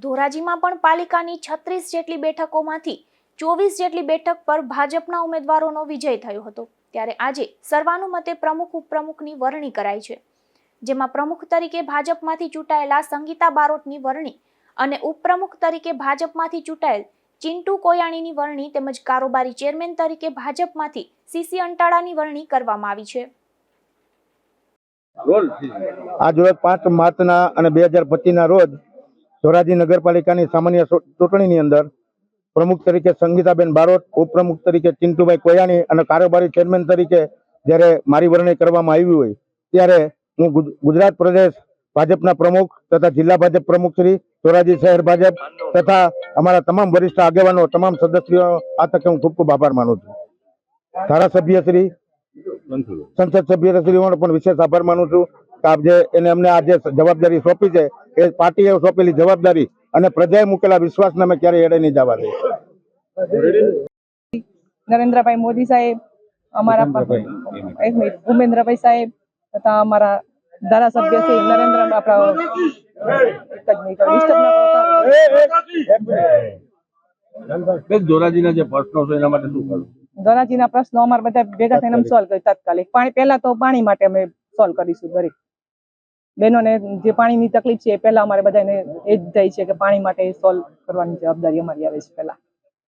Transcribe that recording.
ધોરાજીમાં પણ પાલિકાની 36 જેટલી બેઠકોમાંથી 24 જેટલી બેઠક પર ભાજપના ઉમેદવારોનો વિજય થયો હતો। ત્યારે આજે સર્વાનુમતે પ્રમુખ ઉપપ્રમુખની વરણી કરાઈ છે, જેમાં પ્રમુખ તરીકે ભાજપમાંથી ચૂંટાયેલા સંગીતા બારોટની વરણી અને ઉપપ્રમુખ તરીકે ભાજપમાંથી ચૂંટાયેલ ચિંટુ કોયાણીની વરણી તેમજ કારોબારી ચેરમેન તરીકે ભાજપમાંથી સીસી અંટાળાની વરણી કરવામાં આવી છે। આજ રોજ 5 માર્ચના અને 2025ના રોજ ધોરાજી નગરપાલિકાની સામાન્ય ચૂંટણીની અંદર પ્રમુખ તરીકે સંગીતાબેન બારોટ, ઉપપ્રમુખ તરીકે ચિંટુભાઈ કોયાણી અને કારોબારી ચેરમેન તરીકે જ્યારે મારી વરણી કરવામાં આવી હોય ત્યારે હું ગુજરાત પ્રદેશ ભાજપના પ્રમુખ તથા જિલ્લા ભાજપ પ્રમુખ શ્રી, ધોરાજી શહેર ભાજપ તથા અમારા તમામ વરિષ્ઠ આગેવાનો, તમામ સદસ્યો આ તકે હું ખૂબ ખૂબ આભાર માનું છું। ધારાસભ્ય શ્રી, સંસદ સભ્ય શ્રીઓનો પણ વિશેષ આભાર માનું છું કે એને અમને આજે જવાબદારી સોંપી છે એ પાર્ટીએ સોંપેલી જવાબદારી અને પ્રજાએ મૂકેલા વિશ્વાસને અમે ક્યારેય એડે નહીં જવા દઈએ। નરેન્દ્રભાઈ મોદી સાહેબ, અમારા ભૂપેન્દ્રભાઈ સાહેબ તથા અમારા ધારાસભ્ય શ્રી નરેન્દ્ર ધોરાજીના જે પ્રશ્નો છે એના માટે શું કરું? ધોરાજીના પ્રશ્નો અમારે બધા ભેગા થઈને સોલ્વ કરી તાત્કાલિક પહેલા તો પાણી માટે અમે સોલ્વ કરીશું। દરેક બહેનોને જે પાણીની તકલીફ છે એ પહેલા અમારે બધાને એ જ થાય છે કે પાણી માટે સોલ્વ કરવાની જવાબદારી અમારી આવે છે પહેલા।